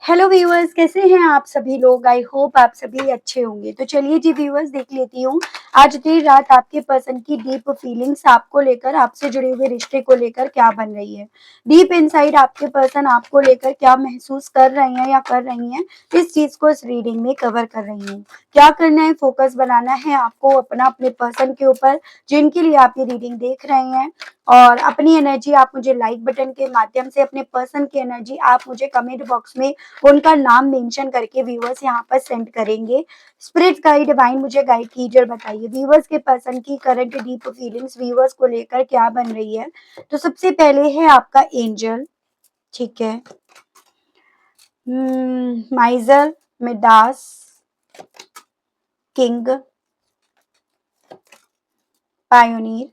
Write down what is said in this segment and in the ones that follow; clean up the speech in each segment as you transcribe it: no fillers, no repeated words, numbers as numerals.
Hello viewers, कैसे हैं आप सभी लोग। आई होप आप सभी अच्छे होंगे। तो चलिए जी व्यूअर्स, देख लेती हूँ आज देर रात आपके पर्सन की डीप फीलिंग्स आपको लेकर, आपसे जुड़े हुए रिश्ते को लेकर क्या बन रही है। डीप इनसाइड आपके पर्सन आपको लेकर क्या महसूस कर रहे हैं या कर रही हैं, इस चीज को इस रीडिंग में कवर कर रही हूँ। क्या करना है, फोकस बनाना है आपको अपना अपने पर्सन के ऊपर जिनके लिए आप ये रीडिंग देख रहे हैं। और अपनी एनर्जी आप मुझे लाइक बटन के माध्यम से, अपने पर्सन की एनर्जी आप मुझे कमेंट बॉक्स में उनका नाम मेंशन करके व्यूअर्स यहाँ पर सेंड करेंगे। स्पिरिट गाइड डिवाइन मुझे गाइड कीजिए और बताइए व्यूअर्स के पर्सन की करंट डीप फीलिंग्स व्यूअर्स को लेकर क्या बन रही है। तो सबसे पहले है आपका एंजल, ठीक है। माइजर, Midas, king, pioneer,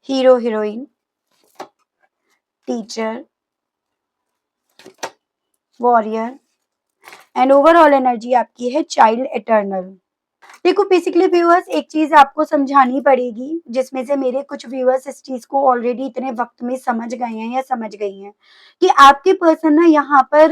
hero heroine, teacher, warrior and overall energy आपकी है चाइल्ड एटर्नल। देखो बेसिकली व्यूअर्स, एक चीज आपको समझानी पड़ेगी जिसमें से मेरे कुछ व्यूअर्स इस चीज को ऑलरेडी इतने वक्त में समझ गए हैं या समझ गई हैं कि आपके पर्सन ना यहाँ पर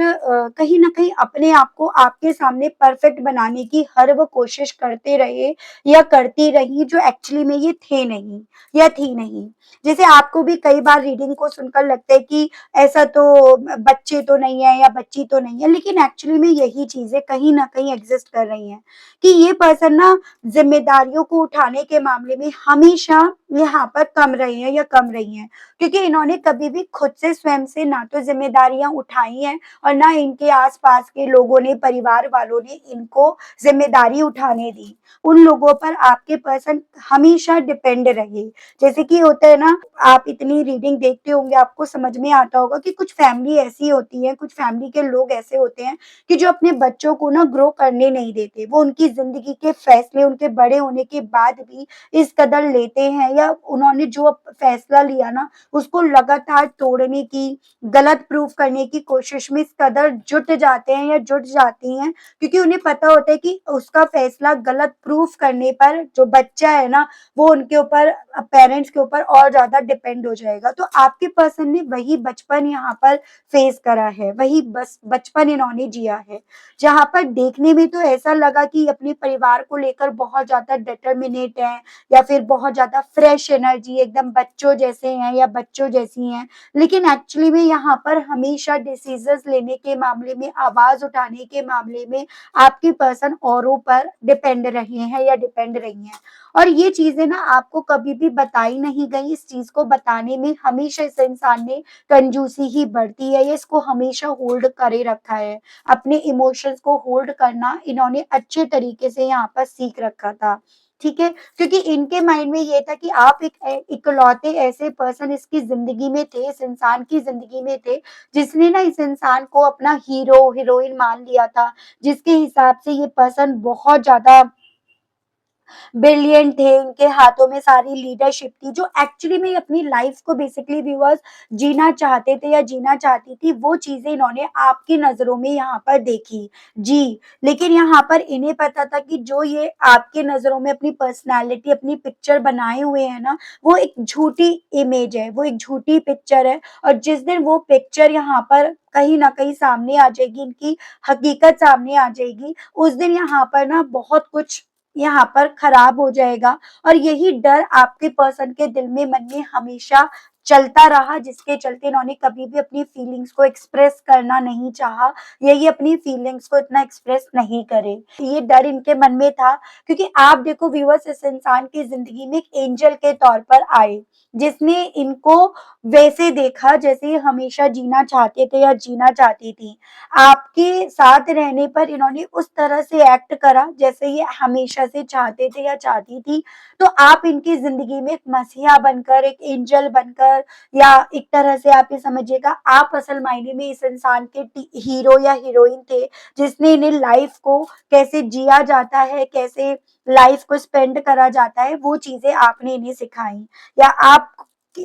कहीं ना कहीं अपने आप को आपके सामने परफेक्ट बनाने की हर वो कोशिश करते रहे या करती रही जो एक्चुअली में ये थे नहीं या थी नहीं। जैसे आपको भी कई बार रीडिंग को सुनकर लगता है कि ऐसा तो बच्चे तो नहीं है या बच्ची तो नहीं है, लेकिन एक्चुअली में यही चीजें कहीं ना कहीं एग्जिस्ट कर रही हैं कि ये पर्सन ना जिम्मेदारियों को उठाने के मामले में हमेशा यहाँ पर कम रहे हैं या कम रही हैं, क्योंकि इन्होंने कभी भी खुद से स्वयं से ना तो जिम्मेदारियां उठाई हैं और ना इनके आसपास के लोगों ने, परिवार वालों ने इनको जिम्मेदारी उठाने दी। उन लोगों पर आपके पर्सन हमेशा डिपेंड रहे। जैसे कि होता है ना, आप इतनी रीडिंग देखते होंगे, आपको समझ में आता होगा कि कुछ फैमिली ऐसी होती है, कुछ फैमिली के लोग ऐसे होते हैं कि जो अपने बच्चों को ना ग्रो करने नहीं देते। वो उनकी जिंदगी के फैसले उनके बड़े होने के बाद भी इस कदर लेते हैं, या उन्होंने जो फैसला लिया ना उसको लगातार तोड़ने की, गलत प्रूफ करने की कोशिश में इस कदर जुट जाते हैं या जुट जाती हैं, क्योंकि उन्हें पता होता है कि उसका फैसला गलत प्रूफ करने पर जो बच्चा है ना वो उनके ऊपर, पेरेंट्स के ऊपर और ज्यादा डिपेंड हो जाएगा। तो आपके पर्सन ने वही बचपन यहाँ पर फेस करा है, वही बस बचपन इन्होंने जिया है, जहां पर देखने में तो ऐसा लगा कि अपने परिवार को लेकर बहुत ज्यादा डिटर्मिनेट है या फिर बहुत ज्यादा फ्रेश एनर्जी, एकदम बच्चों जैसे हैं या बच्चों जैसी हैं। लेकिन एक्चुअली में यहाँ पर हमेशा डिसीजंस लेने के मामले में, आवाज उठाने के मामले में आपके पर्सन औरों पर डिपेंड रहे हैं या डिपेंड रही हैं। और ये चीजें ना आपको कभी भी बताई नहीं गई। इस चीज को बताने में हमेशा इस इंसान ने कंजूसी ही बढ़ती है, ये इसको हमेशा होल्ड करे रखा है। अपने इमोशंस को होल्ड करना इन्होंने अच्छे तरीके से यहाँ पर सीख रखा था, ठीक है। क्योंकि इनके माइंड में ये था कि आप एक इकलौते ऐसे पर्सन इसकी जिंदगी में थे, इस इंसान की जिंदगी में थे जिसने ना इस इंसान को अपना हीरो हीरोइन मान लिया था, जिसके हिसाब से ये पर्सन बहुत ज्यादा ब्रिलियंट थे, उनके हाथों में सारी लीडरशिप थी, जो एक्चुअली में अपनी लाइफ को बेसिकली व्यूअर्स जीना चाहते थे या जीना चाहती थी। वो चीजें इन्होंने आपकी नजरों में यहाँ पर देखी जी। लेकिन यहाँ पर इन्हें पता था कि जो ये आपके नजरों में अपनी पर्सनालिटी, अपनी पिक्चर बनाए हुए हैं ना, वो एक झूठी इमेज है, वो एक झूठी पिक्चर है। और जिस दिन वो पिक्चर यहाँ पर कहीं ना कहीं सामने आ जाएगी, इनकी हकीकत सामने आ जाएगी, उस दिन यहाँ पर ना बहुत कुछ यहाँ पर खराब हो जाएगा। और यही डर आपके पर्सन के दिल में, मन में हमेशा चलता रहा, जिसके चलते इन्होंने कभी भी अपनी फीलिंग्स को एक्सप्रेस करना नहीं चाहा, या ये अपनी फीलिंग्स को इतना एक्सप्रेस नहीं करे। ये डर इनके मन में था, क्योंकि आप देखो व्यूअर्स, इस इंसान की जिंदगी में एक एंजल के तौर पर आए, जिसने इनको वैसे देखा जैसे ये हमेशा जीना चाहते थे या जीना चाहती थी। आपके साथ रहने पर इन्होंने उस तरह से एक्ट करा जैसे ये हमेशा से चाहते थे या चाहती थी। तो आप इनकी जिंदगी में एक मसीहा बनकर, एक एंजल बनकर, या एक तरह से आप ये समझिएगा आप असल मायने में इस इंसान के हीरो या हीरोइन थे, जिसने इन्हें लाइफ को कैसे जिया जाता है, कैसे लाइफ को स्पेंड करा जाता है, वो चीजें आपने इन्हें सिखाई। या आप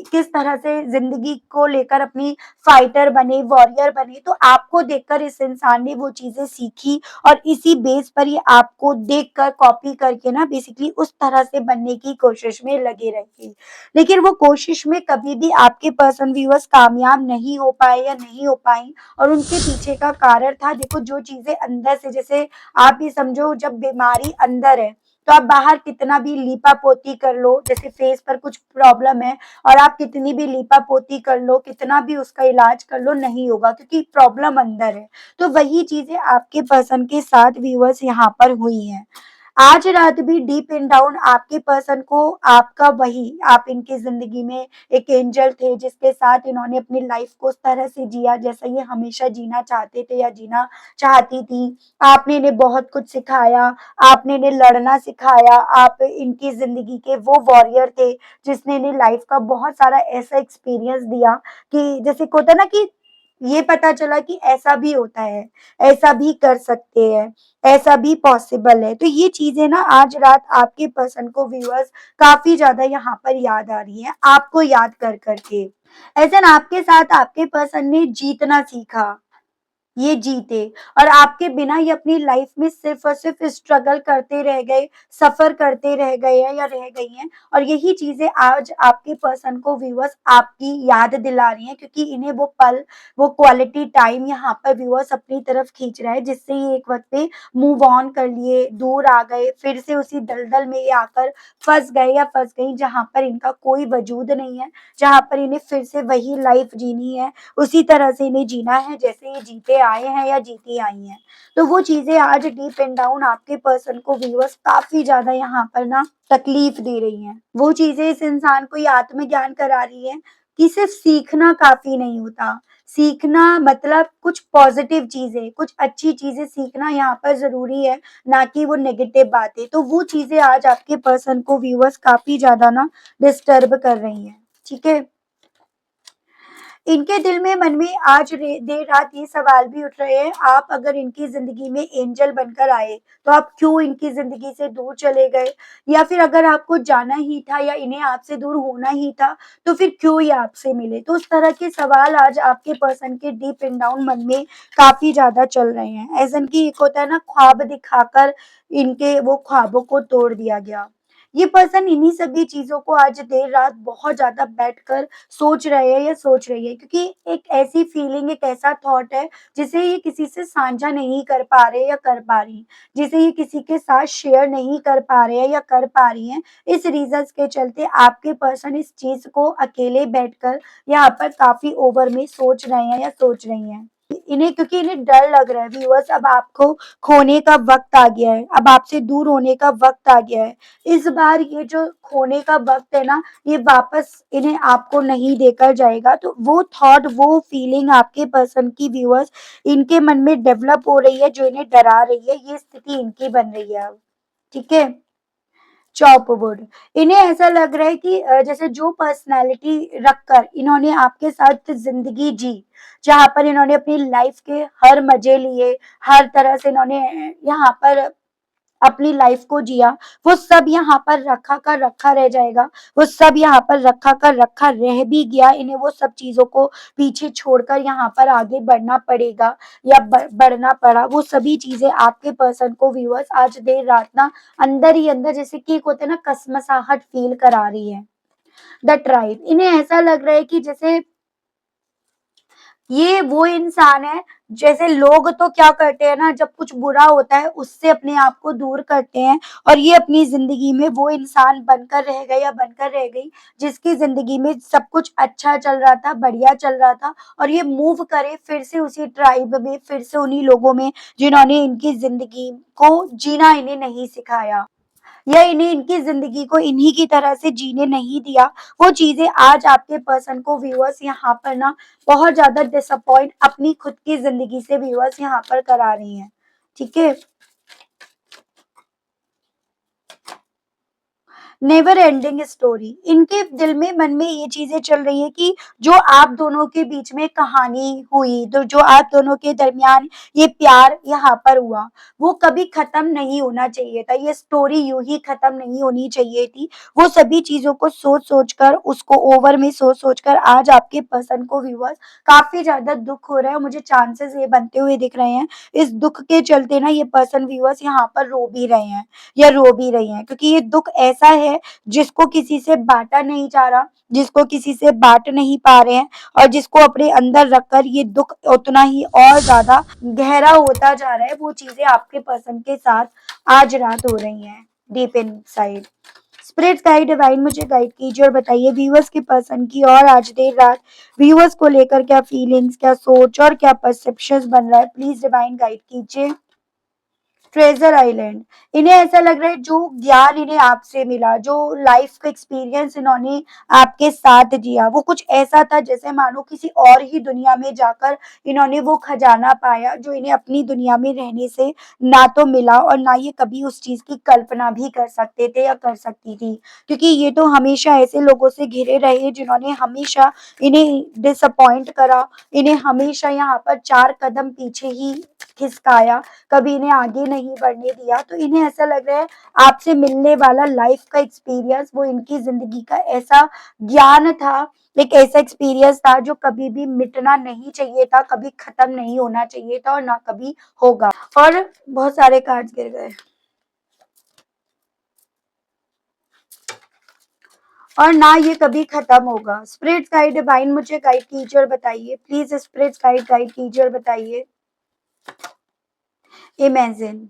किस तरह से जिंदगी को लेकर अपनी फाइटर बने, वॉरियर बने। तो आपको देखकर इस इंसान ने वो चीजें सीखी और इसी बेस पर ये आपको देखकर कॉपी करके ना बेसिकली उस तरह से बनने की कोशिश में लगे रहे। लेकिन वो कोशिश में कभी भी आपके पर्सन व्यूअर्स कामयाब नहीं हो पाए या नहीं हो पाई। और उनके पीछे का कारण था, देखो जो चीजें अंदर से, जैसे आप ये समझो जब बीमारी अंदर है तो आप बाहर कितना भी लीपा पोती कर लो, जैसे फेस पर कुछ प्रॉब्लम है और आप कितनी भी लीपा पोती कर लो, कितना भी उसका इलाज कर लो, नहीं होगा क्योंकि प्रॉब्लम अंदर है। तो वही चीजें आपके पर्सन के साथ व्यूअर्स यहाँ पर हुई हैं। आज रात भी डीप इन डाउन आपके पर्सन को आपका वही, आप इनकी जिंदगी में एक एंजल थे जिसके साथ इन्होंने अपनी लाइफ को उस तरह से जिया जैसा ये हमेशा जीना चाहते थे या जीना चाहती थी। आपने इन्हें बहुत कुछ सिखाया, आपने इन्हें लड़ना सिखाया, आप इनकी जिंदगी के वो वॉरियर थे जिसने इन्हें लाइफ का बहुत सारा ऐसा एक्सपीरियंस दिया कि जैसे को होता है ना कि ये पता चला कि ऐसा भी होता है, ऐसा भी कर सकते हैं, ऐसा भी पॉसिबल है। तो ये चीजें ना आज रात आपके पर्सन को व्यूअर्स काफी ज्यादा यहाँ पर याद आ रही है, आपको याद कर करके। ऐसा ना आपके साथ आपके पर्सन ने जीतना सीखा, ये जीते, और आपके बिना ये अपनी लाइफ में सिर्फ और सिर्फ स्ट्रगल करते रह गए, सफर करते रह गए हैं या रह गई हैं। और यही चीजें आज आपके पर्सन को व्यूअर्स आपकी याद दिला रही हैं, क्योंकि इन्हें वो पल, वो क्वालिटी टाइम यहाँ पर व्यूअर्स अपनी तरफ खींच रहा है, जिससे ये एक वक्त पे मूव ऑन कर लिए, दूर आ गए, फिर से उसी दलदल में ये आकर फंस गए या फंस गई जहां पर इनका कोई वजूद नहीं है, जहां पर इन्हें फिर से वही लाइफ जीनी है, उसी तरह से इन्हें जीना है जैसे ये जीते आए हैं या जीती आई हैं। तो वो चीजें आज डीप एंड डाउन आपके पर्सन को व्यूअर्स काफी ज्यादा यहाँ पर ना तकलीफ दे रही हैं। वो चीजें इस इंसान को ये आत्मज्ञान करा रही है कि सिर्फ सीखना काफी नहीं होता, सीखना मतलब कुछ पॉजिटिव चीजें, कुछ अच्छी चीजें सीखना यहाँ पर जरूरी है, ना कि वो नेगेटिव बातें। तो वो चीजें आज आपके पर्सन को व्यूअर्स काफी ज्यादा ना डिस्टर्ब कर रही हैं। ठीक है, इनके दिल में, मन में आज देर रात ये सवाल भी उठ रहे हैं, आप अगर इनकी जिंदगी में एंजल बनकर आए तो आप क्यों इनकी जिंदगी से दूर चले गए, या फिर अगर आपको जाना ही था या इन्हें आपसे दूर होना ही था तो फिर क्यों ये आपसे मिले। तो उस तरह के सवाल आज आपके पर्सन के डीप एंड डाउन मन में काफी ज्यादा चल रहे हैं। ऐसा कि एक होता है ना, ख्वाब दिखाकर इनके वो ख्वाबों को तोड़ दिया गया। ये पर्सन इन्हीं सभी चीजों को आज देर रात बहुत ज्यादा बैठकर सोच रहे हैं या सोच रही है, क्योंकि एक ऐसी फीलिंग, एक ऐसा थॉट है जिसे ये किसी से साझा नहीं कर पा रहे या कर पा रही, जिसे ये किसी के साथ शेयर नहीं कर पा रहे हैं या कर पा रही हैं। इस रीजंस के चलते आपके पर्सन इस चीज को अकेले बैठकर यहाँ पर काफी ओवर में सोच रहे हैं या सोच रही हैं। इन्हें, क्योंकि इन्हें डर लग रहा है व्यूअर्स, अब आपको खोने का वक्त आ गया है, अब आपसे दूर होने का वक्त आ गया है। इस बार ये जो खोने का वक्त है ना, ये वापस इन्हें आपको नहीं देकर जाएगा। तो वो थॉट, वो फीलिंग आपके पर्सन की व्यूअर्स इनके मन में डेवलप हो रही है, जो इन्हें डरा रही है, ये स्थिति इनकी बन रही है अब। ठीक है, चॉपवुड, इन्हें ऐसा लग रहा है कि जैसे जो पर्सनालिटी रखकर इन्होंने आपके साथ जिंदगी जी, जहां पर इन्होंने अपनी लाइफ के हर मजे लिए, हर तरह से इन्होंने यहाँ पर अपनी लाइफ को जिया, वो सब यहाँ पर रखा का रखा रह जाएगा। वो सब यहाँ पर रखा का रखा रह भी गया, इन्हें वो सब चीजों को पीछे छोड़कर यहाँ पर आगे बढ़ना पड़ेगा या बढ़ना पड़ा। वो सभी चीजें आपके पर्सन को व्यूअर्स आज देर रात ना अंदर ही अंदर, जैसे कि एक होता है ना, कसमसाहट फील करा रही है। द ट्राइब, इन्हें ऐसा लग रहा है कि जैसे ये वो इंसान है, जैसे लोग तो क्या करते हैं ना, जब कुछ बुरा होता है उससे अपने आप को दूर करते हैं, और ये अपनी जिंदगी में वो इंसान बनकर रह गए या बनकर रह गई जिसकी जिंदगी में सब कुछ अच्छा चल रहा था, बढ़िया चल रहा था, और ये मूव करे फिर से उसी ट्राइब में, फिर से उन्हीं लोगों में जिन्होंने इनकी जिंदगी को जीना इन्हें नहीं सिखाया, या इन्हें इनकी जिंदगी को इन्हीं की तरह से जीने नहीं दिया। वो चीजें आज आपके पर्सन को व्यूअर्स यहाँ पर ना बहुत ज्यादा डिसअपॉइंट अपनी खुद की जिंदगी से व्यूअर्स यहाँ पर करा रही हैं। ठीक है, नेवर एंडिंग स्टोरी। इनके दिल में मन में ये चीजें चल रही है कि जो आप दोनों के बीच में कहानी हुई, तो जो आप दोनों के दरमियान ये प्यार यहाँ पर हुआ, वो कभी खत्म नहीं होना चाहिए था, ये स्टोरी यूं ही खत्म नहीं होनी चाहिए थी। वो सभी चीजों को सोच सोच कर, उसको ओवर में सोच सोच कर आज आपके पर्सन को व्यूअर्स काफी ज्यादा दुख हो रहा है। मुझे चांसेस ये बनते हुए दिख रहे हैं, इस दुख के चलते ना ये पर्सन व्यूअर्स यहाँ पर रो भी रहे हैं या रो भी रही हैं, क्योंकि ये दुख ऐसा है जिसको किसी से बांटा नहीं जा रहा, जिसको किसी से बांट नहीं पा रहे हैं, और जिसको अपने अंदर रखकर ये दुख उतना ही और ज्यादा गहरा होता जा रहा है। वो चीजें आपके पर्सन के साथ आज रात हो रही हैं deep in side. Spirit guide divine मुझे गाइड कीजिए और बताइए व्यूअर्स के पर्सन की और आज देर रात व्यूअर्स को लेकर क्या फीलिंग्स, क्या सोच और क्या परसेप्शंस बन रहा है, प्लीज डिवाइन गाइड कीजिए। Treasure island. इन्हें ऐसा लग रहा है जो ज्ञान इन्हें आपसे मिला, जो लाइफ का एक्सपीरियंस इन्होंने आपके साथ जिया, वो कुछ ऐसा था जैसे मानो किसी और ही दुनिया में जाकर इन्होंने वो खजाना पाया जो इन्हें अपनी दुनिया में रहने से ना तो मिला और ना ये कभी उस चीज की कल्पना भी कर सकते थे या कर सकती थी। क्योंकि ये तो हमेशा ऐसे लोगों से घिरे रहे जिन्होंने हमेशा इन्हें डिसअपॉइंट करा, इन्हें हमेशा यहाँ पर 4 कदम पीछे ही खिसकाया, कभी इन्हें आगे नहीं बढ़ने दिया। तो इन्हें ऐसा लग रहा है आपसे मिलने वाला लाइफ का एक्सपीरियंस वो इनकी जिंदगी का ऐसा ज्ञान था, एक ऐसा एक्सपीरियंस था जो कभी भी मिटना नहीं चाहिए था, कभी खत्म नहीं होना चाहिए था और ना कभी होगा। और बहुत सारे कार्ड्स गिर गए और ना ये कभी खत्म होगा। स्पिरिट गाइड डिवाइन मुझे गाइड कीजिए और बताइए, प्लीज स्पिरिट गाइड गाइड कीजिए और बताइए। इमेजिन।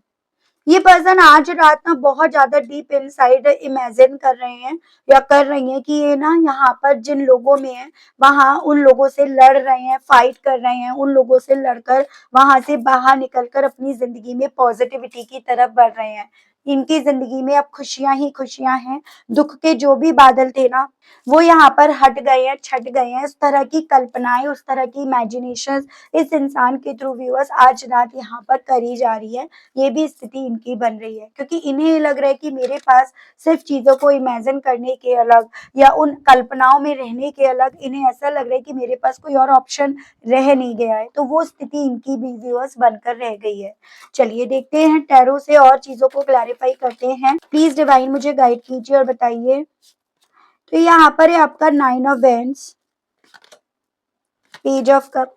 ये पर्सन आज रात ना बहुत ज्यादा डीप इनसाइड इमेजिन कर रहे हैं या कर रही हैं कि ये ना यहाँ पर जिन लोगों में है वहां उन लोगों से लड़ रहे हैं, फाइट कर रहे हैं, उन लोगों से लड़कर वहां से बाहर निकलकर अपनी जिंदगी में पॉजिटिविटी की तरफ बढ़ रहे हैं। इनकी जिंदगी में अब खुशियां ही खुशियां हैं। दुख के जो भी बादल थे ना वो यहाँ पर हट गए हैं, छट गए हैं। उस तरह की कल्पनाएं, उस तरह की इमेजिनेशन इस इंसान के थ्रू व्यूअर्स आज रात यहाँ पर करी जा रही है। ये भी स्थिति इनकी बन रही है क्योंकि इन्हें लग रहा है कि मेरे पास सिर्फ चीजों को इमेजिन करने के अलग या उन कल्पनाओं में रहने के अलग, इन्हें ऐसा लग रहा है कि मेरे पास कोई और ऑप्शन रह नहीं गया है। तो वो स्थिति इनकी भी व्यूअर्स बनकर रह गई है। चलिए देखते हैं टैरो से और चीजों को क्लैरिफाई करते हैं। प्लीज डिवाइन मुझे गाइड कीजिए और बताइए। तो यहाँ पर है आपका 9 of wands, page of cup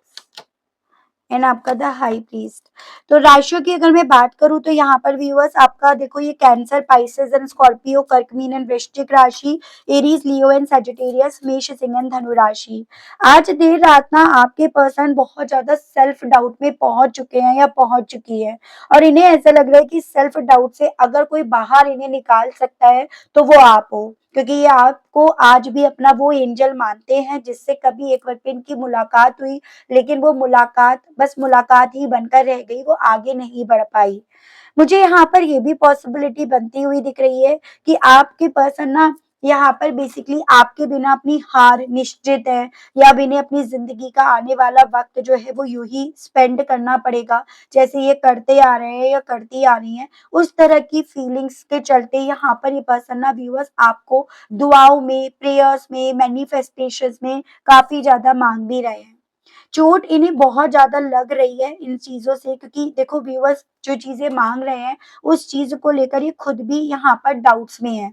and आपका द हाई प्रीस्ट। तो राशियों की अगर मैं बात करूं तो यहाँ पर व्यूअर्स आपका देखो ये कैंसर, पाइसेस एंड स्कॉर्पियो, कर्क, मीन एंड वृश्चिक राशि, एरीज, लियो एंड सजिटेरियस, मेष, सिंह एंड धनु राशि। आज देर रात ना आपके पर्सन बहुत ज्यादा सेल्फ डाउट में पहुंच चुके हैं या पहुंच चुकी है, और इन्हें ऐसा लग रहा है कि सेल्फ डाउट से अगर कोई बाहर इन्हें निकाल सकता है तो वो आप हो, क्योंकि ये आपको आज भी अपना वो एंजल मानते हैं जिससे कभी एक वक्त इनकी मुलाकात हुई, लेकिन वो मुलाकात बस मुलाकात ही बनकर रह गई, वो आगे नहीं बढ़ पाई। मुझे यहाँ पर ये भी पॉसिबिलिटी बनती हुई दिख रही है कि आपके पर्सन ना यहाँ पर बेसिकली आपके बिना अपनी हार निश्चित है, या अब इन्हें अपनी जिंदगी का आने वाला वक्त जो है वो यूं ही स्पेंड करना पड़ेगा जैसे ये करते आ रहे हैं या करती आ रही हैं। उस तरह की फीलिंग्स के चलते यहाँ पर ये पर्सन ना व्यूअर्स आपको दुआओं में, प्रेयर्स में, मैनिफेस्टेशंस में काफी ज्यादा मांग भी रहे हैं। चोट इन्हें बहुत ज्यादा लग रही है इन चीजों से, क्योंकि देखो व्यूअर्स जो चीजें मांग रहे हैं उस चीज को लेकर ये खुद भी यहाँ पर डाउट्स में है।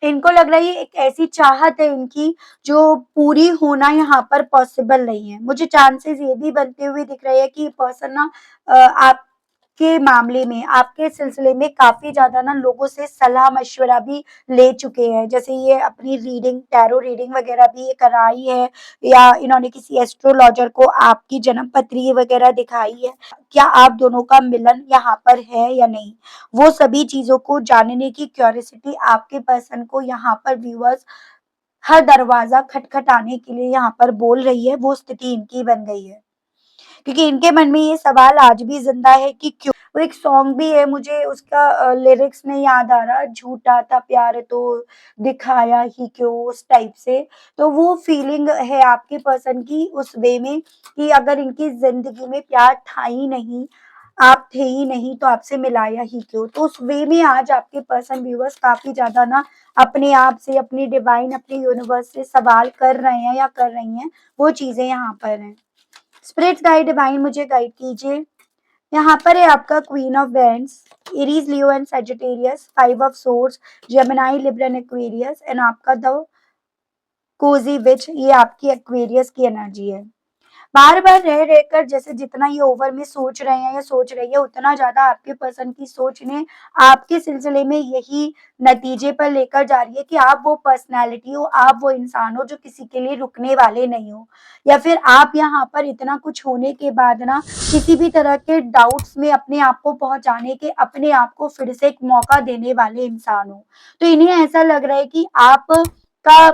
इनको लग रहा है ये एक ऐसी चाहत है इनकी जो पूरी होना यहाँ पर पॉसिबल नहीं है। मुझे चांसेस ये भी बनते हुए दिख रहे हैं कि ये पर्सन ना आपके मामले में, आपके सिलसिले में काफी ज्यादा ना लोगों से सलाह मशवरा भी ले चुके हैं। जैसे ये अपनी रीडिंग, टैरो रीडिंग वगैरह भी ये कराई है, या इन्होंने किसी एस्ट्रोलॉजर को आपकी जन्म पत्री वगैरह दिखाई है। क्या आप दोनों का मिलन यहाँ पर है या नहीं, वो सभी चीजों को जानने की क्यूरियोसिटी आपके पर्सन को यहाँ पर व्यूअर्स हर दरवाजा खटखटाने के लिए यहाँ पर बोल रही है। वो स्थिति इनकी बन गई है क्योंकि इनके मन में ये सवाल आज भी जिंदा है कि क्यों। वो एक सॉन्ग भी है, मुझे उसका लिरिक्स नहीं याद आ रहा, झूठा था प्यार तो दिखाया ही क्यों, उस टाइप से। तो वो फीलिंग है आपके पर्सन की उस वे में कि अगर इनकी जिंदगी में प्यार था ही नहीं, आप थे ही नहीं तो आपसे मिलाया ही क्यों। तो उस वे में आज आपके पर्सन व्यूअर्स काफ़ी ज़्यादा ना अपने आप से, अपनी डिवाइन, अपने यूनिवर्स से सवाल कर रहे हैं या कर रही हैं, वो चीज़ें यहाँ पर हैं। स्पिरिट गाइड डिवाइन मुझे गाइड कीजिए। यहाँ पर है आपका queen of wands, Aries, Leo and Sagittarius, 5 of swords, Gemini, Libra and Aquarius and आपका द कोजी विच, ये आपकी एक्वेरियस की एनर्जी है। बार बार रह रहकर जैसे जितना ये ओवर में सोच रहे हैं या सोच रही है, उतना ज्यादा आपके पर्सन की सोच ने आपके सिलसिले में यही नतीजे पर लेकर जा रही है कि आप वो पर्सनैलिटी हो, आप वो इंसान हो जो किसी के लिए रुकने वाले नहीं हो, या फिर आप यहाँ पर इतना कुछ होने के बाद ना किसी भी तरह के डाउट्स में अपने आप को पहुंचाने के, अपने आप को फिर से एक मौका देने वाले इंसान हो। तो इन्हें ऐसा लग रहा है कि आप का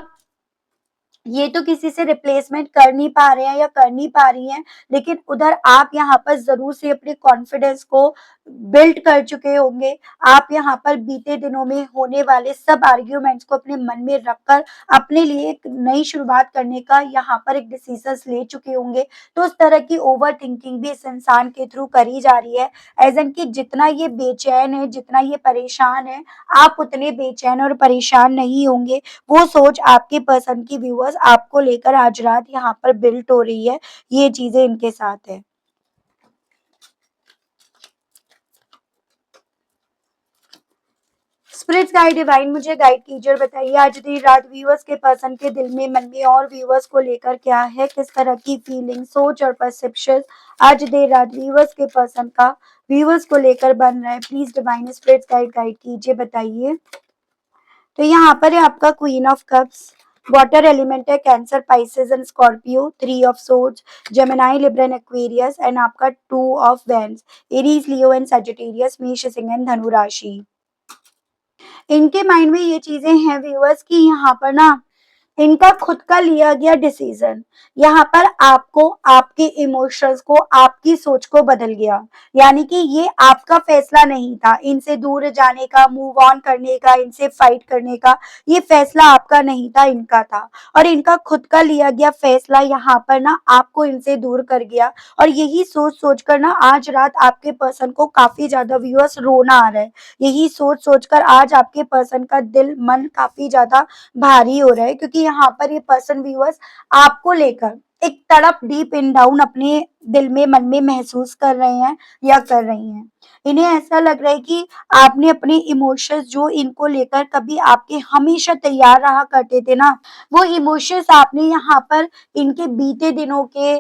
ये तो किसी से रिप्लेसमेंट कर नहीं पा रहे हैं या कर नहीं पा रही हैं, लेकिन उधर आप यहाँ पर ज़रूर से अपने कॉन्फिडेंस को बिल्ड कर चुके होंगे। आप यहाँ पर बीते दिनों में होने वाले सब आर्ग्यूमेंट्स को अपने मन में रखकर अपने लिए एक नई शुरुआत करने का यहाँ पर एक डिसीजंस ले चुके होंगे। तो उस तरह की ओवर थिंकिंग भी इस इंसान के थ्रू करी जा रही है। एज़ एन कि जितना ये बेचैन है, जितना ये परेशान है, आप उतने बेचैन और परेशान नहीं होंगे। वो सोच आपके पर्सन की व्यूअर्स आपको लेकर आज रात यहाँ पर बिल्ट हो रही है, ये चीजें इनके साथ है। स्पिरिट्स गाइड डिवाइन मुझे गाइड कीजिए और बताइए आज देर रात व्यूअर्स के पर्सन के दिल में, मन में और व्यूअर्स को लेकर क्या है, किस तरह की फीलिंग, सोच और परसेप्शन आज देर रात व्यूअर्स के पर्सन का व्यूअर्स को लेकर बन रहा है। Please divine spirits guide guide कीजिए, बताइए। तो यहाँ पर है आपका queen of cups, water element है Cancer, Pisces and Scorpio, 3 of swords, Gemini, Libra and Aquarius and आपका 2 of wands, Aries, Leo and Sagittarius, मेष, सिंह एंड धनु राशि। इनके माइंड में ये चीजें हैं व्यूअर्स कि यहाँ पर ना इनका खुद का लिया गया डिसीजन यहाँ पर आपको, आपके इमोशंस को, आपकी सोच को बदल गया। यानी कि ये आपका फैसला नहीं था इनसे दूर जाने का, मूव ऑन करने का, इनसे फाइट करने का। ये फैसला आपका नहीं था, इनका था। और इनका खुद का लिया गया फैसला यहाँ पर ना आपको इनसे दूर कर गया। और यही सोच सोच कर ना आज रात आपके पर्सन को काफी ज्यादा व्यूअर्स रोना आ रहा है। यही सोच सोच कर आज आपके पर्सन का दिल, मन काफी ज्यादा भारी हो रहा है, क्योंकि यहाँ पर ये पर्सन व्यूअर्स आपको लेकर एक तड़प डीप इन डाउन अपने दिल में, मन में महसूस कर रहे हैं या कर रही हैं। इन्हें ऐसा लग रहा है कि आपने अपने इमोशंस जो इनको लेकर कभी आपके हमेशा तैयार रहा करते थे ना, वो इमोशंस आपने यहाँ पर इनके बीते दिनों के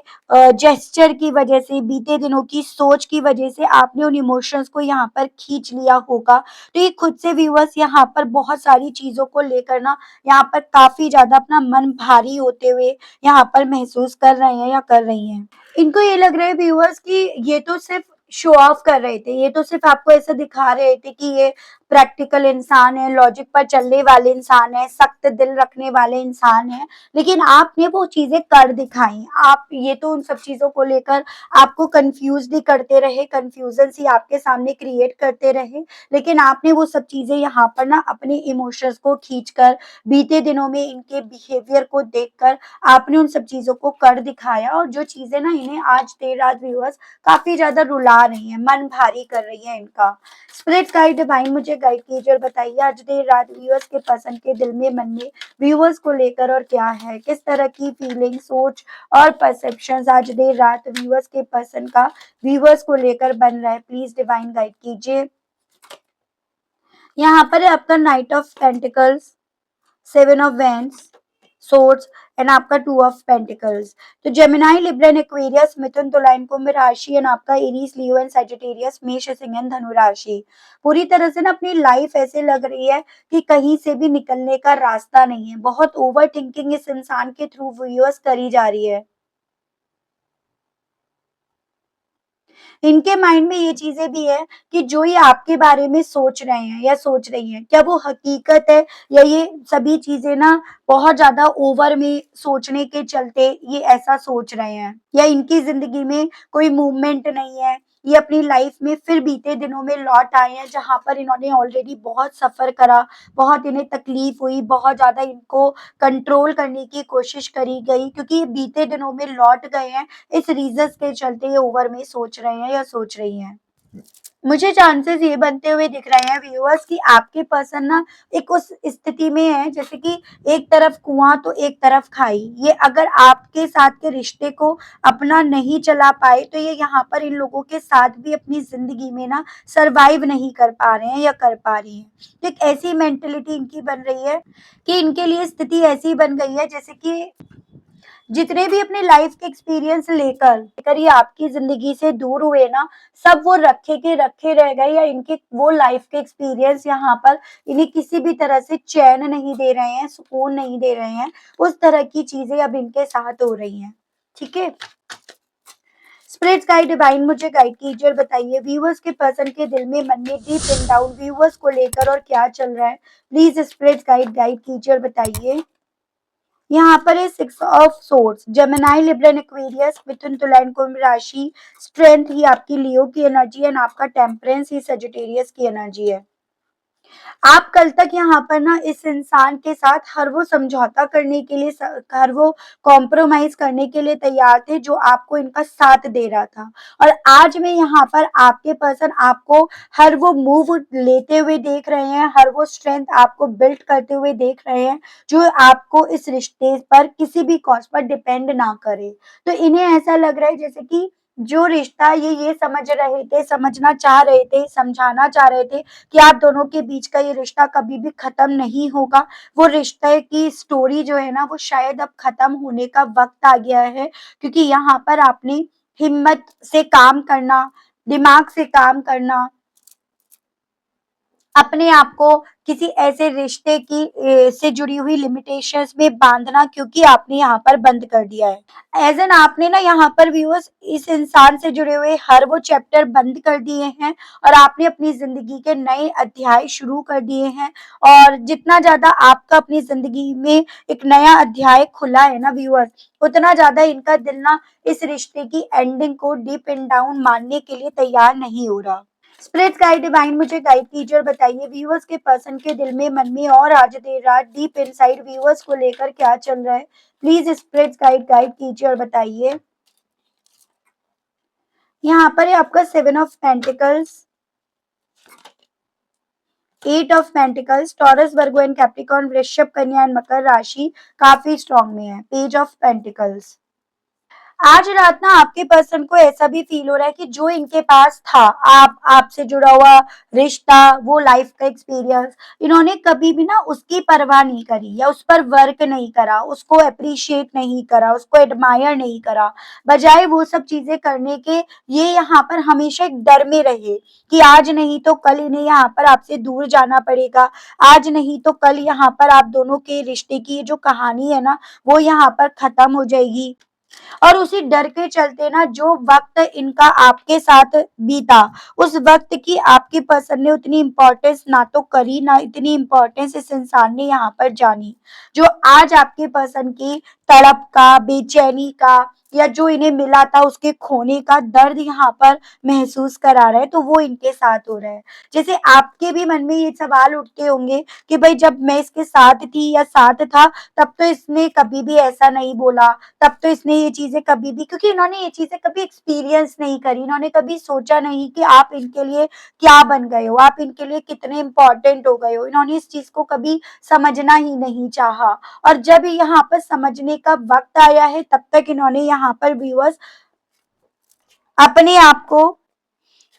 जेस्चर की वजह से, बीते दिनों की सोच की वजह से आपने उन इमोशंस को यहाँ पर खींच लिया होगा। तो ये खुद से व्यूअर्स यहाँ पर बहुत सारी चीजों को लेकर ना यहाँ पर काफी ज्यादा अपना मन भारी होते हुए यहाँ पर महसूस कर रहे हैं या कर रही हैं। इनको ये लग रहा है व्यूअर्स कि ये तो सिर्फ शो ऑफ कर रहे थे, ये तो सिर्फ आपको ऐसा दिखा रहे थे कि ये प्रैक्टिकल इंसान है, लॉजिक पर चलने वाले इंसान है, सख्त दिल रखने वाले इंसान है, लेकिन आपने वो चीजें कर दिखाई। आप ये तो उन सब चीजों को लेकर आपको कंफ्यूज ही करते रहे, कंफ्यूजन ही आपके सामने क्रिएट करते रहे, लेकिन आपने वो सब चीजें यहाँ पर ना अपने इमोशंस को खींचकर, बीते दिनों में इनके बिहेवियर को देखकर आपने उन सब चीजों को कर दिखाया। और जो चीजें ना इन्हें आज देर रात व्यूअर्स काफी ज्यादा रुला रही हैं, मन भारी कर रही है इनका। स्पिरिट गाइड डिवाइन मुझे गाइड कीजिए और बताइए आज देर रात व्यूअर्स के पर्सन के दिल में, मन में व्यूअर्स को लेकर और क्या है, किस तरह की फीलिंग, सोच और परसेप्शंस आज देर रात व्यूअर्स के पर्सन का व्यूअर्स को लेकर बन रहा है। प्लीज डिवाइन गाइड कीजिए। यहाँ पर है आपका night of pentacles, 7 of wands, swords and आपका 2 ऑफ पेंटिकल्स। तो जेमिनी, लिब्रा एंड एक्वेरियस, मिथुन, तुला एंड कुंभ राशि एंड आपका एरीज, लियो एंड सजिटेरियस, मेष, सिंह एंड धनु राशि। पूरी तरह से ना अपनी लाइफ ऐसे लग रही है कि कहीं से भी निकलने का रास्ता नहीं है। बहुत ओवर थिंकिंग इस इंसान के थ्रू व्यूअर्स करी जा रही है। इनके माइंड में ये चीजें भी है कि जो ये आपके बारे में सोच रहे हैं या सोच रही हैं, क्या वो हकीकत है, या ये सभी चीजें ना बहुत ज्यादा ओवर में सोचने के चलते ये ऐसा सोच रहे हैं, या इनकी जिंदगी में कोई मूवमेंट नहीं है। ये अपनी लाइफ में फिर बीते दिनों में लौट आए हैं जहां पर इन्होंने ऑलरेडी बहुत सफर करा, बहुत इन्हें तकलीफ हुई, बहुत ज्यादा इनको कंट्रोल करने की कोशिश करी गई, क्योंकि ये बीते दिनों में लौट गए हैं। इस रीजन के चलते ये ओवर में सोच रहे हैं या सोच रही हैं। मुझे चांसेस ये बनते हुए दिख रहे हैं व्यूअर्स कि आपके पर्सन ना एक उस स्थिति में है जैसे कि एक तरफ कुआं तो एक तरफ खाई। ये अगर आपके साथ के रिश्ते को अपना नहीं चला पाए तो ये यहाँ पर इन लोगों के साथ भी अपनी जिंदगी में ना सरवाइव नहीं कर पा रहे हैं या कर पा रही हैं। तो एक ऐसी मेंटेलिटी इनकी बन रही है कि इनके लिए स्थिति ऐसी बन गई है जैसे कि जितने भी अपने लाइफ के एक्सपीरियंस लेकर लेकर ये आपकी जिंदगी से दूर हुए ना, सब वो रखे के रखे रह गए या इनके वो लाइफ के एक्सपीरियंस यहाँ पर इन्हें किसी भी तरह से चैन नहीं दे रहे हैं, सुकून नहीं दे रहे हैं। उस तरह की चीजें अब इनके साथ हो रही हैं। ठीक है, स्पिरिट्स गाइड डिवाइन मुझे गाइड कीजिए और बताइए व्यूअर्स के पर्सन के दिल में, मन में डीप इन डाउन व्यूअर्स को लेकर और क्या चल रहा है। प्लीज स्पिरिट्स गाइड गाइड कीजिए और बताइए। यहाँ पर है 6 of swords, Gemini, Libra, Aquarius, मिथुन, तुला एंड कुंभ राशि। स्ट्रेंथ ही आपकी लियो की एनर्जी है, आपका टेम्परेंस ही सजिटेरियस की एनर्जी है। आप कल तक यहाँ पर ना इस इंसान के साथ हर वो समझौता करने के लिए, हर वो कॉम्प्रोमाइज करने के लिए तैयार थे जो आपको इनका साथ दे रहा था। और आज में यहाँ पर आपके पर्सन आपको हर वो मूव लेते हुए देख रहे हैं, हर वो स्ट्रेंथ आपको बिल्ड करते हुए देख रहे हैं जो आपको इस रिश्ते पर किसी भी कॉस्ट पर डिपेंड ना करे। तो इन्हें ऐसा लग रहा है जैसे कि जो रिश्ता ये समझ रहे थे, समझना चाह रहे थे, समझाना चाह रहे थे कि आप दोनों के बीच का ये रिश्ता कभी भी खत्म नहीं होगा, वो रिश्ते की स्टोरी जो है ना वो शायद अब खत्म होने का वक्त आ गया है। क्योंकि यहाँ पर आपने हिम्मत से काम करना, दिमाग से काम करना, अपने आप को किसी ऐसे रिश्ते की से जुड़ी हुई लिमिटेशंस में बांधना क्योंकि आपने यहाँ पर बंद कर दिया है। एज एन आपने ना यहाँ पर व्यूअर्स इस इंसान से जुड़े हुए हर वो चैप्टर बंद कर दिए हैं और आपने अपनी जिंदगी के नए अध्याय शुरू कर दिए हैं। और जितना ज्यादा आपका अपनी जिंदगी में एक नया अध्याय खुला है ना व्यूअर्स, उतना ज्यादा इनका दिल ना इस रिश्ते की एंडिंग को डीप एंड डाउन मानने के लिए तैयार नहीं हो रहा। स्पिरिट गाइड डिवाइन मुझे गाइड कीजिए और बताइए व्यूअर्स के पर्सन के दिल में, मन में और आज देर रात डीप इनसाइड व्यूअर्स को लेकर क्या चल रहा है। प्लीज स्पिरिट गाइड गाइड कीजिए और बताइए। यहाँ पर है आपका 7 of pentacles, 8 of pentacles, taurus, Virgo and Capricorn, वृषभ, कन्या एंड मकर राशि काफी स्ट्रॉन्ग में है। Page of pentacles. आज रात ना आपके पर्सन को ऐसा भी फील हो रहा है कि जो इनके पास था, आपसे जुड़ा हुआ रिश्ता, वो लाइफ का एक्सपीरियंस, इन्होंने कभी भी ना उसकी परवाह नहीं करी या उस पर वर्क नहीं करा, उसको अप्रिशिएट नहीं करा, उसको एडमायर नहीं करा। बजाय वो सब चीजें करने के ये यहाँ पर हमेशा एक डर में रहे कि आज नहीं तो कल इन्हें यहाँ पर आपसे दूर जाना पड़ेगा, आज नहीं तो कल यहाँ पर आप दोनों के रिश्ते की जो कहानी है ना वो यहाँ पर खत्म हो जाएगी। और उसी डर के चलते ना जो वक्त इनका आपके साथ बीता, उस वक्त की आपके पर्सन ने उतनी इम्पोर्टेंस ना तो करी, ना इतनी इम्पोर्टेंस इस इंसान ने यहाँ पर जानी। जो आज आपके पर्सन की तड़प का, बेचैनी का या जो इन्हें मिला था उसके खोने का दर्द यहाँ पर महसूस करा रहा है, तो वो इनके साथ हो रहा है। जैसे आपके भी मन में ये सवाल उठते होंगे कि भाई जब मैं इसके साथ थी या साथ था तब तो इसने कभी भी ऐसा नहीं बोला, तब तो इसने ये चीजें कभी भी, क्योंकि इन्होंने ये चीजें कभी एक्सपीरियंस नहीं करी, इन्होंने कभी सोचा नहीं कि आप इनके लिए क्या बन गए हो, आप इनके लिए कितने इंपॉर्टेंट हो गए हो। इन्होंने इस चीज को कभी समझना ही नहीं चाहा। और जब यहाँ पर समझने का वक्त आया है तब तक इन्होंने यहाँ पर व्यूअर्स अपने आप को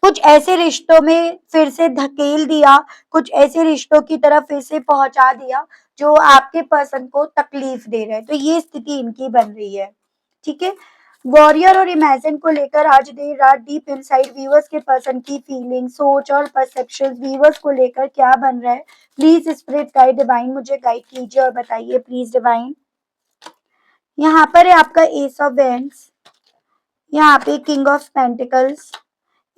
कुछ ऐसे रिश्तों में फिर से धकेल दिया, कुछ ऐसे रिश्तों की तरफ फिर से पहुंचा दिया जो आपके पर्सन को तकलीफ दे रहे हैं। तो ये स्थिति इनकी बन रही है। ठीक है, वॉरियर और इमेजिन को लेकर आज देर रात डीप इनसाइड व्यूअर्स के पर्सन की फीलिंग, सोच और परसेप्शन व्यूअर्स को लेकर क्या बन रहा है। प्लीज स्पिरिट गाइड डिवाइन मुझे गाइड कीजिए और बताइए प्लीज डिवाइन। यहाँ पर है आपका एस ऑफ वेंड्स, यहाँ पे king of pentacles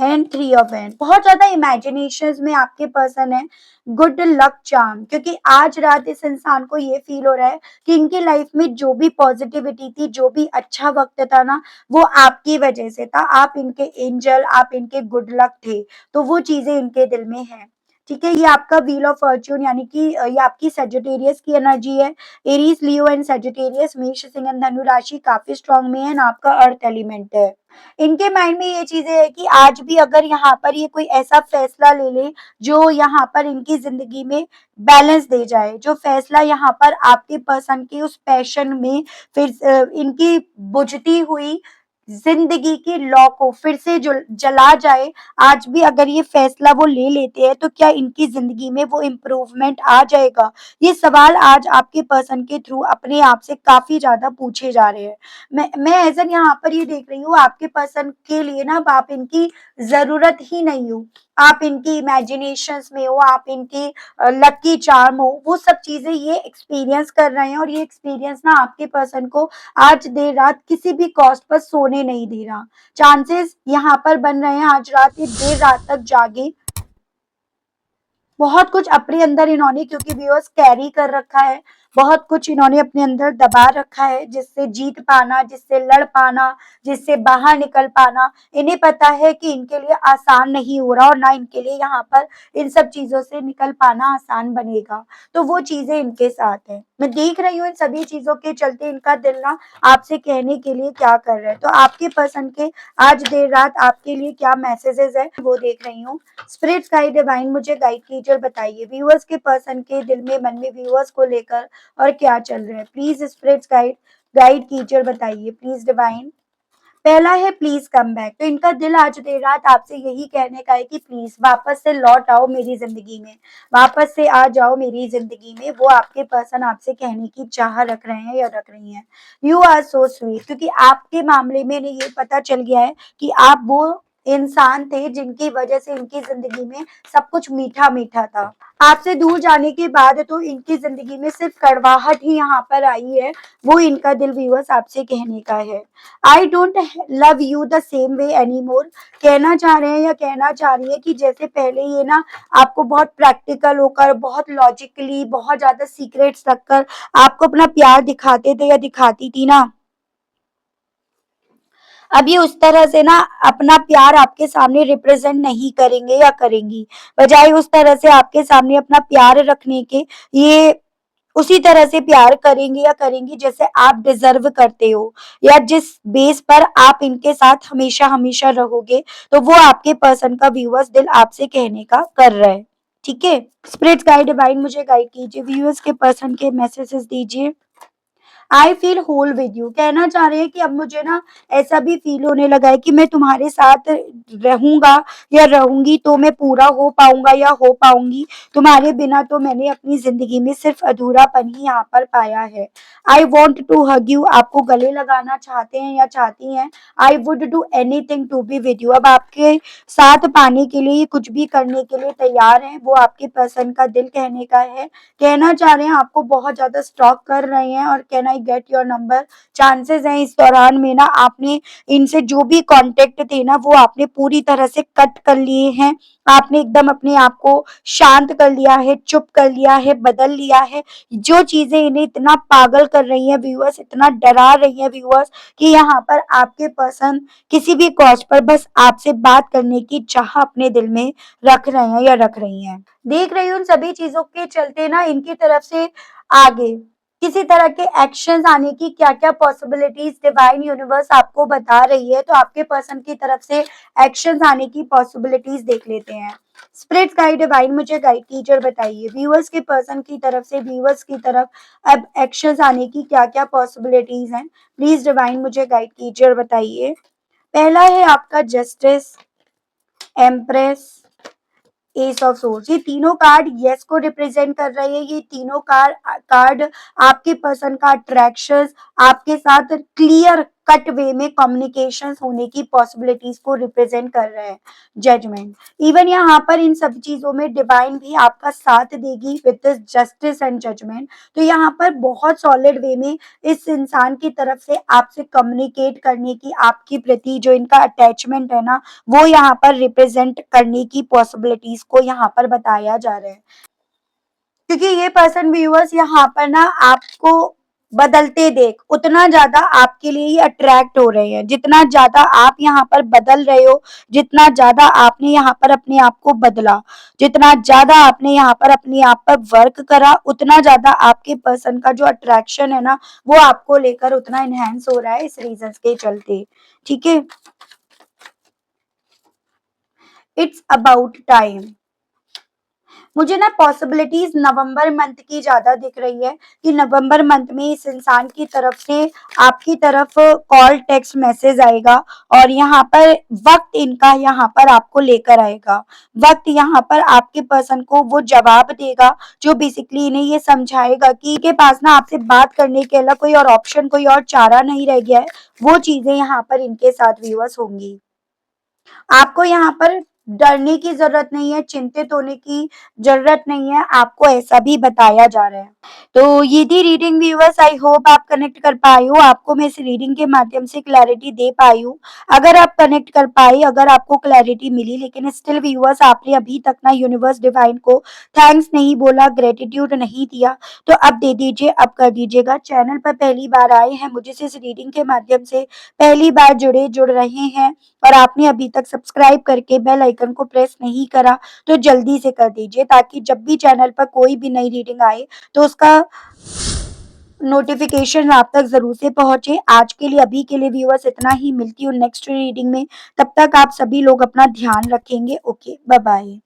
and 3 of and. बहुत ज्यादा इमेजिनेशन में आपके पर्सन है, गुड लक चार्म, क्योंकि आज रात इस इंसान को ये फील हो रहा है कि इनकी लाइफ में जो भी पॉजिटिविटी थी, जो भी अच्छा वक्त था ना, वो आपकी वजह से था। आप इनके एंजल, आप इनके गुड लक थे, तो वो चीजें इनके दिल में है। ठीक है, ये आपका व्हील ऑफ फॉर्च्यून यानी कि ये आपकी सेजिटेरियस की एनर्जी है। एरीज, लियो एंड सेजिटेरियस, मेष, सिंह एंड धनु राशि काफी स्ट्रांग में है ना, आपका अर्थ एलिमेंट है। इनके माइंड में ये चीजें है कि आज भी अगर यहाँ पर ये कोई ऐसा फैसला ले ले जो यहाँ पर इनकी जिंदगी में बैलेंस दे जाए, जो फैसला यहाँ पर आपके पर्सन के उस पैशन में फिर इनकी बुझती हुई जिंदगी की लौ को फिर से जला जाए, आज भी अगर ये फैसला वो ले लेते हैं तो क्या इनकी जिंदगी में वो इम्प्रूवमेंट आ जाएगा? ये सवाल आज आपके पर्सन के थ्रू अपने आप से काफी ज्यादा पूछे जा रहे हैं। मैं एज एन यहाँ पर ये देख रही हूँ आपके पर्सन के लिए ना, अब आप इनकी जरूरत ही नहीं हो, आप इनकी इमेजिनेशंस में हो, आप इनकी लकी चार्म हो, वो सब चीजें ये एक्सपीरियंस कर रहे हैं और ये एक्सपीरियंस ना आपके पर्सन को आज देर रात किसी भी कॉस्ट पर सोने नहीं दे रहा। चांसेस यहाँ पर बन रहे हैं आज रात ये देर रात तक जागे, बहुत कुछ अपने अंदर इन्होंने क्योंकि व्यूअर्स कैरी कर रखा है, बहुत कुछ इन्होंने अपने अंदर दबा रखा है जिससे जीत पाना, जिससे लड़ पाना, जिससे बाहर निकल पाना इन्हें पता है कि इनके लिए आसान नहीं हो रहा और ना इनके लिए यहाँ पर इन सब चीजों से निकल पाना आसान बनेगा। तो वो चीजें इनके साथ है, मैं देख रही हूँ इन सभी चीजों के चलते इनका दिल ना आपसे कहने के लिए क्या कर रहा है। तो आपके पर्सन के आज देर रात आपके लिए क्या मैसेजेस है वो देख रही हूँ। स्पिरिट्स गाइड डिवाइन मुझे गाइड कीजिए, बताइए व्यूअर्स के पर्सन के दिल में मन में व्यूअर्स को लेकर और क्या चल रहा है। प्लीज स्पिरिट्स गाइड गाइड कीजिए और बताइए प्लीज डिवाइन। पहला है प्लीज कम बैक, तो इनका दिल आज देर रात आपसे यही कहने का है कि प्लीज वापस से लौट आओ मेरी जिंदगी में, वापस से आ जाओ मेरी जिंदगी में। वो आपके पर्सन आपसे कहने की चाह रख रहे हैं या रख रही हैं। यू आर सो स्वीट, क्योंकि आपके मामले में इन्हें ये पता चल गया है कि आप वो इंसान थे जिनकी वजह से इनकी जिंदगी में सब कुछ मीठा मीठा था। आपसे दूर जाने के बाद तो इनकी जिंदगी में सिर्फ कड़वाहट ही यहाँ पर आई है, वो इनका दिल व्यूअर्स आपसे कहने का है। I don't love you the same way any more, कहना चाह रहे हैं या कहना चाह रही है कि जैसे पहले ये ना आपको बहुत प्रैक्टिकल होकर, बहुत लॉजिकली, बहुत ज्यादा सीक्रेट्स रखकर आपको अपना प्यार दिखाते थे या दिखाती थी ना, अब ये उस तरह से ना अपना प्यार आपके सामने रिप्रेजेंट नहीं करेंगे या करेंगी, बजाय उस तरह से आपके सामने अपना प्यार रखने के ये उसी तरह से प्यार करेंगे या करेंगी जैसे आप डिजर्व करते हो या जिस बेस पर आप इनके साथ हमेशा हमेशा रहोगे। तो वो आपके पर्सन का व्यूअर्स दिल आपसे कहने का कर रहा है। ठीक है, स्पिरिट्स गाइड डिवाइन मुझे गाइड कीजिए, व्यूअर्स के पर्सन के मैसेजेस दीजिए। I feel whole with you, कहना चाह रहे हैं कि अब मुझे ना ऐसा भी फील होने लगा है कि मैं तुम्हारे साथ रहूंगा या रहूंगी तो मैं पूरा हो पाऊंगा या हो पाऊंगी, तुम्हारे बिना तो मैंने अपनी जिंदगी में सिर्फ अधूरापन ही यहाँ पर पाया है। I want to hug you, आपको गले लगाना चाहते हैं या चाहती हैं। I would do anything to be with you, अब आपके साथ पाने के लिए कुछ भी करने के लिए तैयार हैं, वो आपके पर्सन का दिल कहने का है। कहना चाह रहे हैं आपको बहुत ज्यादा स्टॉक कर रहे हैं और can I get your number, chances हैं इस दौरान में ना आपने इनसे जो भी कांटेक्ट थे ना वो आपने पूरी तरह से कट कर लिए हैं, आपने एकदम अपने आप को शांत कर लिया है, चुप कर लिया है, बदल लिया है। जो चीजें इन्हें इतना पागल कर रही हैं व्यूअर्स, इतना डरा रही हैं व्यूअर्स कि यहाँ पर आपके पर्सन किसी भी कॉस्ट पर बस आपसे बात करने की चाह अपने दिल में रख रहे हैं या रख रही हैं। देख रही हूँ उन सभी चीजों के चलते ना इनकी तरफ से आगे किसी तरह के एक्शंस आने की क्या क्या पॉसिबिलिटीज डिवाइन यूनिवर्स आपको बता रही है, तो आपके पर्सन की तरफ से एक्शंस आने की पॉसिबिलिटीज देख लेते हैं। स्पिरिट गाइड डिवाइन मुझे गाइड कीजिए और बताइए व्यूअर्स के पर्सन की तरफ से व्यूअर्स की तरफ अब एक्शंस आने की क्या क्या पॉसिबिलिटीज हैं, प्लीज डिवाइन मुझे गाइड कीजिए और बताइए। पहला है आपका justice, empress, S of source, ये तीनों कार्ड यस को रिप्रेजेंट कर रहे हैं। ये तीनों कार्ड आपके पर्सन का अट्रैक्शन, आपके साथ क्लियर कट वे में कम्युनिकेशन होने की पॉसिबिलिटीज को रिप्रेजेंट कर रहे हैं। जजमेंट, इवन यहाँ पर इन सब चीजों में डिवाइन भी आपका साथ देगी विद जस्टिस एंड जजमेंट। तो यहाँ पर बहुत सॉलिड वे में इस इंसान की तरफ से आपसे कम्युनिकेट करने की, आपकी प्रति जो इनका अटैचमेंट है ना वो यहाँ पर रिप्रेजेंट करने की पॉसिबिलिटीज को यहाँ पर बताया जा रहा है, क्योंकि ये पर्सन व्यूअर्स यहाँ पर ना आपको बदलते देख, उतना ज़्यादा आपके लिए ये अट्रैक्ट हो रहे हैं। जितना ज़्यादा आप यहाँ पर बदल रहे हो, जितना ज़्यादा आपने यहाँ पर अपने आप को बदला, जितना ज़्यादा आपने यहाँ पर अपने आप पर वर्क करा, उतना ज़्यादा आपके पर्सन का जो अट्रैक्शन है ना, वो आपको लेकर उतना एनहांस हो रहा है इस रीज़न्स के चलते, ठीक है? It's about time. मुझे ना पॉसिबिलिटीज नवंबर मंथ की ज्यादा दिख रही है कि नवंबर मंथ में इस इंसान की तरफ से आपकी तरफ कॉल टेक्स्ट मैसेज आएगा और यहाँ पर वक्त इनका यहाँ पर आपको लेकर आएगा। वक्त यहाँ पर आपके पर्सन को वो जवाब देगा जो बेसिकली इन्हें ये समझाएगा कि के पास ना आपसे बात करने के अलावा कोई और ऑप्शन, कोई और चारा नहीं रह गया है। वो चीजें यहाँ पर इनके साथ व्यूअर्स होंगी। आपको यहाँ पर डरने की ज़रूरत नहीं है, चिंतित होने की ज़रूरत नहीं है, आपको ऐसा भी बताया जा रहा है। तो ये थी रीडिंग व्यूअर्स, आई होप आप कनेक्ट कर पाए हो, आपको मैं इस रीडिंग के माध्यम से क्लैरिटी दे पाई हूँ। अगर आप कनेक्ट कर पाए, अगर आपको क्लैरिटी मिली लेकिन स्टिल व्यूअर्स आपने अभी तक ना यूनिवर्स डिवाइन को थैंक्स नहीं बोला, ग्रेटिट्यूड नहीं दिया, तो अब दे दीजिए, अब कर दीजिएगा। चैनल पर पहली बार आए हैं, मुझे से इस रीडिंग के माध्यम से पहली बार जुड़ रहे हैं और आपने अभी तक सब्सक्राइब करके बेल आइकन को प्रेस नहीं करा, तो जल्दी से कर दीजिए ताकि जब भी चैनल पर कोई भी नई रीडिंग आए तो उसका नोटिफिकेशन आप तक जरूर से पहुंचे। आज के लिए, अभी के लिए व्यूअर्स इतना ही, मिलती हूँ नेक्स्ट रीडिंग में। तब तक आप सभी लोग अपना ध्यान रखेंगे। Okay, bye bye.